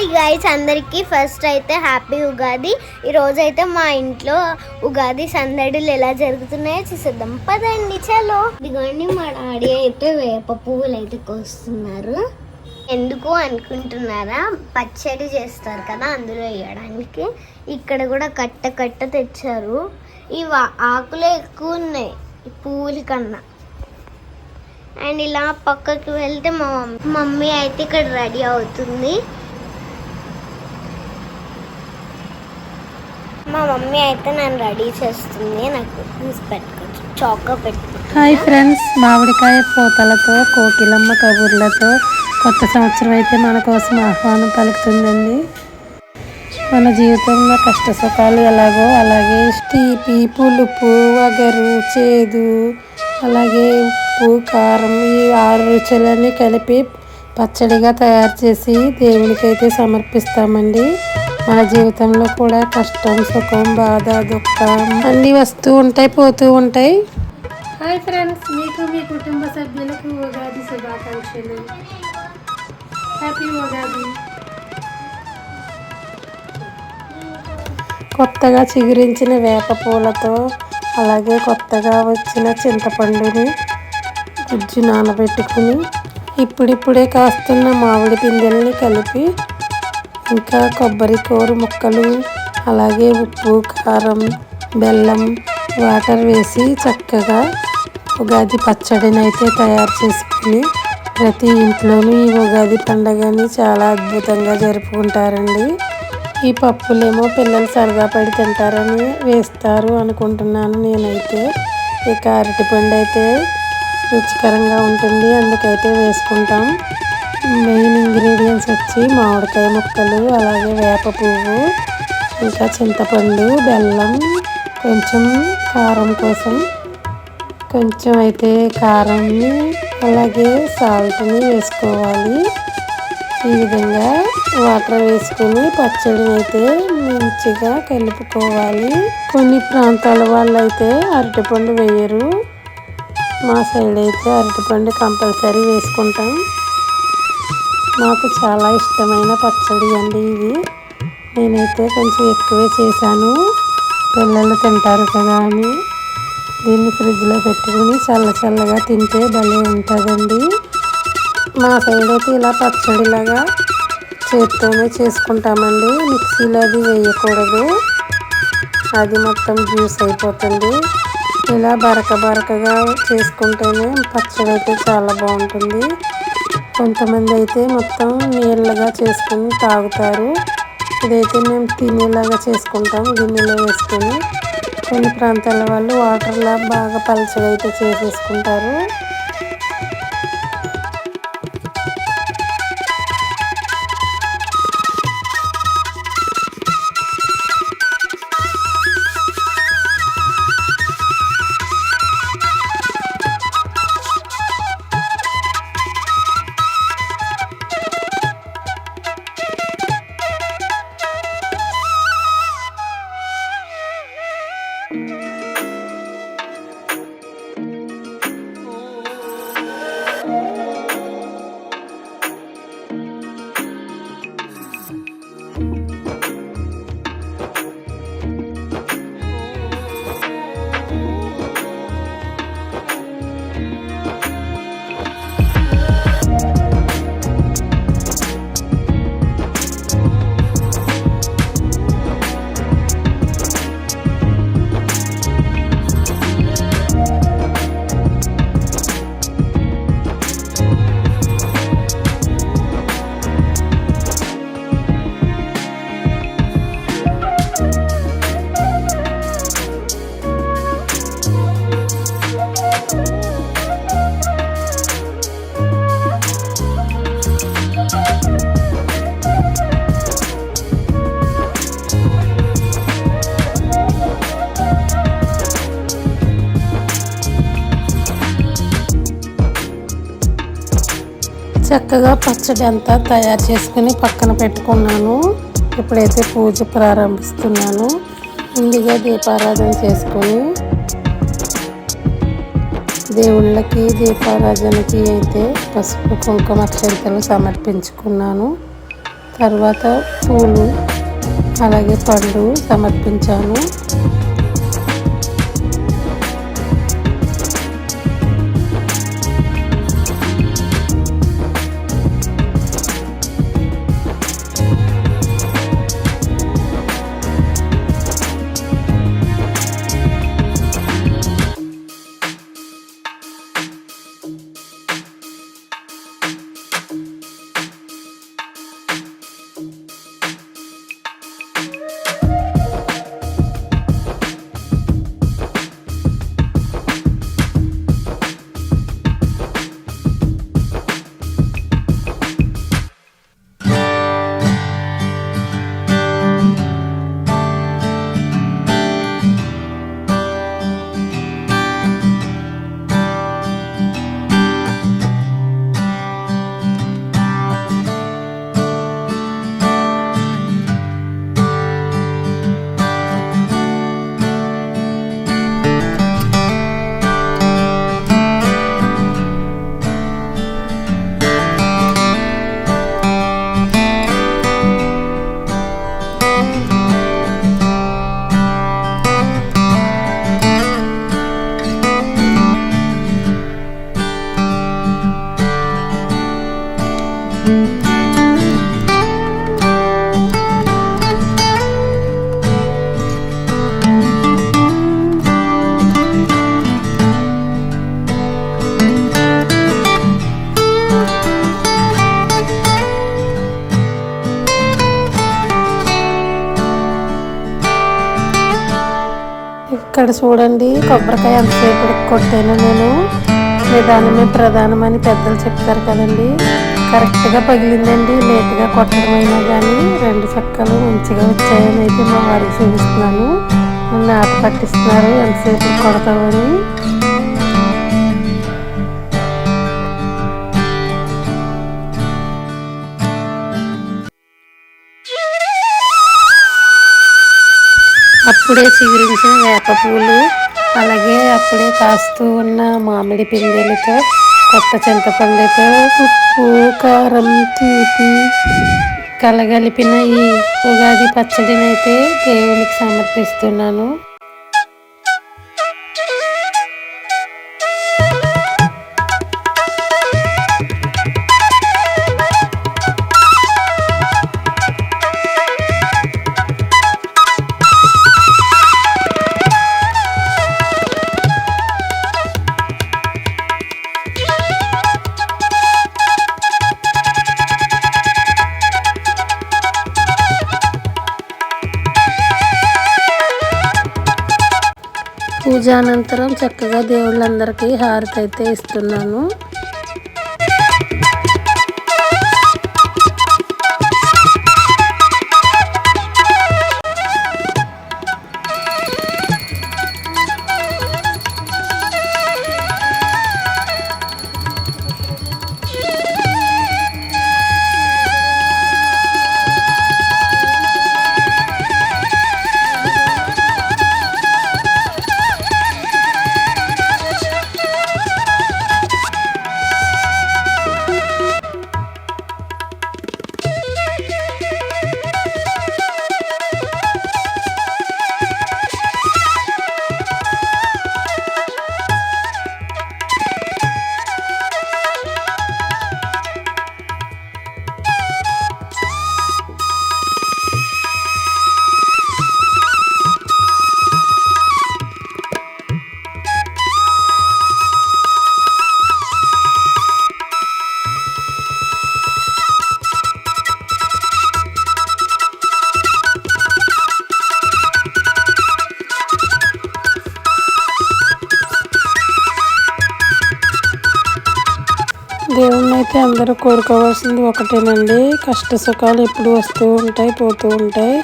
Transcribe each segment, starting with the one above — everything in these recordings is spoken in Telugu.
హాయ్ గైస్, అందరికీ ఫస్ట్ అయితే హ్యాపీ ఉగాది. ఈరోజు అయితే మా ఇంట్లో ఉగాది సందడులు ఎలా జరుగుతున్నాయో చూసేద్దాం పదండి. చలో ఇదిగోండి, మా డాడీ అయితే వేప పువ్వులు అయితే కోస్తున్నారు. ఎందుకు అనుకుంటున్నారా? పచ్చడి చేస్తారు కదా, అందులో వేయడానికి. ఇక్కడ కూడా కట్ట కట్ట తెచ్చారు. ఈ ఆకులే ఎక్కువ ఉన్నాయి పువ్వుల కన్నా. అండ్ ఇలా పక్కకి వెళ్తే మా మమ్మీ అయితే ఇక్కడ రెడీ అవుతుంది. మా మమ్మీ అయితే నన్ను రెడీ చేస్తుంది. నాకు పెట్టుకోవచ్చు, చాకో పెట్టుకుంటాను. హాయ్ ఫ్రెండ్స్, మామిడికాయ పూతలతో కోకిలమ్మ కబుర్లతో కొత్త సంవత్సరం అయితే మన కోసం ఆహ్వానం పలుకుతుందండి. మన జీవితంలో కష్ట సుఖాలు ఎలాగో అలాగే తీపి, పులుపు, వగరు, చేదు, అలాగే ఉప్పు, కారం, ఈ 6 రుచులన్నీ కలిపి పచ్చడిగా తయారు చేసి దేవునికైతే సమర్పిస్తామండి. మన జీవితంలో కూడా కష్టం, సుఖం, బాధ, దుఃఖం అన్నీ వస్తూ ఉంటాయి, పోతూ ఉంటాయి. హాయ్ ఫ్రెండ్స్, మీకు మీ కుటుంబ సభ్యులకు ఉగాది శుభాకాంక్షలు. హ్యాపీ ఉగాది. కొత్తగా చిగురించిన వేప పూలతో, అలాగే కొత్తగా వచ్చిన చింతపండుని గుజ్జు నానబెట్టుకుని ఇప్పుడిప్పుడే కాస్తున్న మామిడి పిందెల్ని కలిపి, ఇంకా కొబ్బరి కూర ముక్కలు, అలాగే ఉప్పు, కారం, బెల్లం, వాటర్ వేసి చక్కగా ఉగాది పచ్చడిని అయితే తయారు చేసుకుని ప్రతి ఇంట్లోనూ ఈ ఉగాది పండుగని చాలా అద్భుతంగా జరుపుకుంటారండి. ఈ పప్పులేమో పిల్లలు సరదా పడి తింటారని వేస్తారు అనుకుంటున్నాను నేనైతే. ఇక అరటిపండు అయితే రుచికరంగా ఉంటుంది, అందుకైతే వేసుకుంటాం. మెయిన్ ఇంగ్రీడియంట్స్ వచ్చి మామిడికాయ ముక్కలు, అలాగే వేప పువ్వు, ఇంకా చింతపండు, బెల్లం, కొంచెం కారం కోసం కొంచెం అయితే కారంని, అలాగే సాల్ట్ని వేసుకోవాలి. ఈ విధంగా వాటర్ వేసుకుని పచ్చడిని అయితే మంచిగా కలుపుకోవాలి. కొన్ని ప్రాంతాల వాళ్ళు అయితే అరటిపండు వేయరు. మా సైడ్ అయితే అరటిపండు కంపల్సరీ వేసుకుంటాం. నాకు చాలా ఇష్టమైన పచ్చడి అండి ఇది. నేనైతే కొంచెం ఎక్కువే చేశాను, పిల్లలు తింటారు కదా అని. దీన్ని ఫ్రిడ్జ్లో పెట్టుకుని చల్లగా తింటే భలే ఉంటుందండి. మా సైడ్ అయితే ఇలా పచ్చడిలాగా చేత్తోనే చేసుకుంటామండి. మిక్సీలో అది వేయకూడదు, అది మొత్తం జ్యూస్ అయిపోతుంది. ఇలా బరకగా చేసుకుంటేనే పచ్చడి అయితే చాలా బాగుంటుంది. కొంతమంది అయితే మొత్తం నీళ్ళగా చేసుకుని తాగుతారు. ఇదైతే మేము తినేలాగా చేసుకుంటాం, గిన్నెలో వేసుకొని. కొన్ని ప్రాంతాల వాళ్ళు వాటర్లా బాగా పలచగా అయితే చేసేసుకుంటారు. చక్కగా పచ్చడి అంతా తయారు చేసుకుని పక్కన పెట్టుకున్నాను. ఇప్పుడైతే పూజ ప్రారంభిస్తున్నాను. ముందుగా దీపారాధన చేసుకొని దేవుళ్ళకి దీపారాధనకి అయితే పసుపు కుంకుమ అక్షంతలు సమర్పించుకున్నాను. తర్వాత పూలు అలాగే పండు సమర్పించాను. ఇక్కడ చూడండి, కొబ్బరికాయ ఎంతసేపు కొట్టాను నేను. నిదానమే ప్రధానమని పెద్దలు చెప్తారు కదండి. కరెక్ట్గా పగిలిందండి. లేట్గా కొట్టడం అయినా కానీ 2 చెక్కలు మంచిగా వచ్చాయని అయితే మా వారికి చూపిస్తున్నాను. నన్ను ఆట పట్టిస్తున్నారు ఎంతసేపు కొడతామని. అప్పుడే చిగురించిన వేప పూలు, అలాగే అప్పుడే కాస్తూ ఉన్న మామిడి పిందెలతో, కొత్త చింతపండుతో, ఉప్పు కారం తీపి కలగలిపిన ఈ ఉగాది పచ్చడిని అయితే దేవునికి సమర్పిస్తున్నాను. పూజానంతరం చక్కగా దేవుళ్ళందరికీ హారతి అయితే ఇస్తున్నాను. దేవుణ్ణి అయితే అందరూ కోరుకోవాల్సింది ఒకటేనండి, కష్ట సుఖాలు ఎప్పుడు వస్తూ ఉంటాయి పోతూ ఉంటాయి.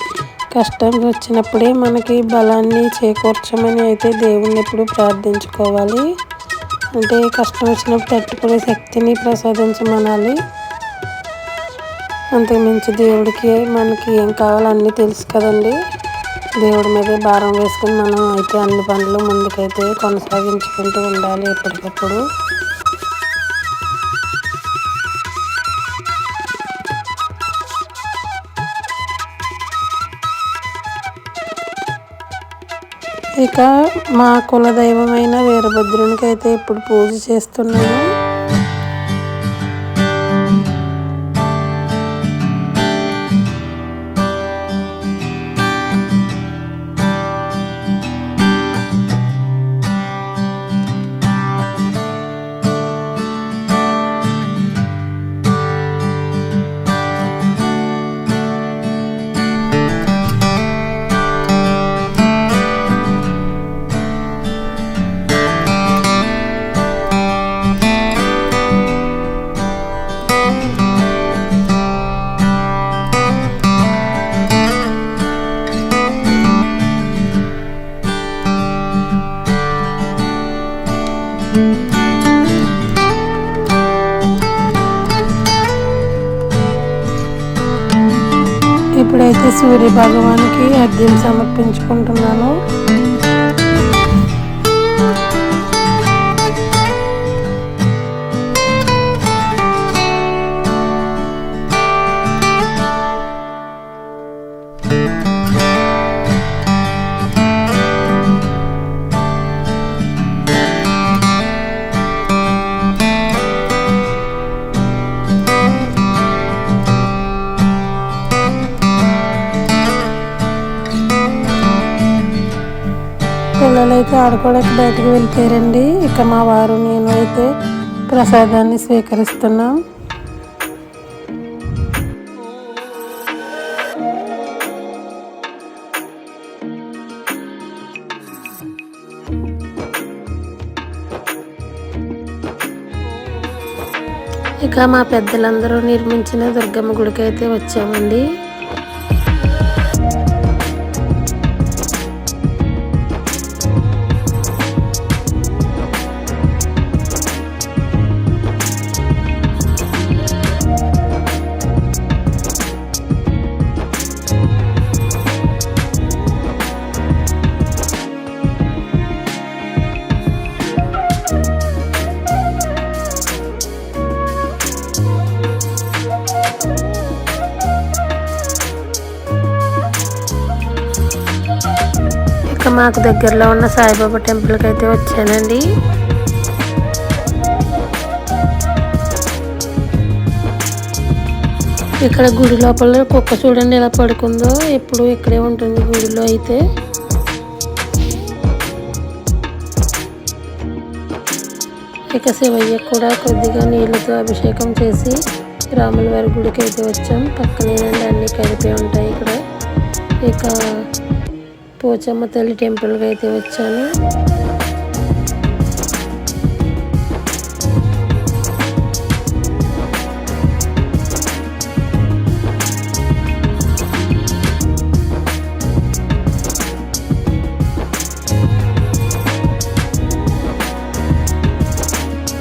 కష్టం వచ్చినప్పుడే మనకి బలాన్ని చేకూర్చమని అయితే దేవుణ్ణి ఎప్పుడు ప్రార్థించుకోవాలి. అంటే కష్టం వచ్చినప్పుడు తట్టుకునే శక్తిని ప్రసాదించమనాలి. అంతకుమించి దేవుడికి మనకి ఏం కావాలో అన్నీ తెలుసు కదండి. దేవుడి మీదే భారం వేసుకుని మనం అయితే అన్ని పనులు ముందుకైతే కొనసాగించుకుంటూ ఉండాలి ఎప్పటికప్పుడు. ఇక మా కులదైవమైన వీరభద్రునికి అయితే ఇప్పుడు పూజ చేస్తున్నాను. ఇప్పుడైతే సూర్య భగవానికి అర్ఘ్యం సమర్పించుకుంటున్నాను. పిల్లలైతే ఆడుకోవడానికి బయటకు వెళ్ళిపోయారండి. ఇక మా వారు నేను అయితే ప్రసాదాన్ని స్వీకరిస్తున్నాం. ఇక మా పెద్దలందరూ నిర్మించిన దుర్గమ్మ గుడికి అయితే వచ్చామండి. ఇక మాకు దగ్గరలో ఉన్న సాయిబాబా టెంపుల్కి అయితే వచ్చానండి. ఇక్కడ గుడి లోపల కుక్క చూడండి ఎలా పడుకుందో, ఎప్పుడు ఇక్కడే ఉంటుంది గుడిలో అయితే. ఇక శివయ్య కూడా కొద్దిగా నీళ్ళతో అభిషేకం చేసి రాముల వారి గుడికి అయితే వచ్చాం. పక్కనేనండి అన్నీ కలిపి ఉంటాయి ఇక్కడ. ఇక పోచమ్మ తల్లి టెంపుల్కి అయితే వచ్చాను.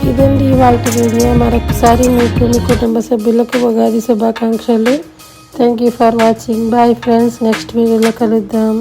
ఇదండి ఇవాళ వీడియో. మరొకసారి మీకు మీ కుటుంబ సభ్యులకు ఉగాది శుభాకాంక్షలు. Thank you for watching. Bye friends. Next వీడియోలో కలుద్దాం.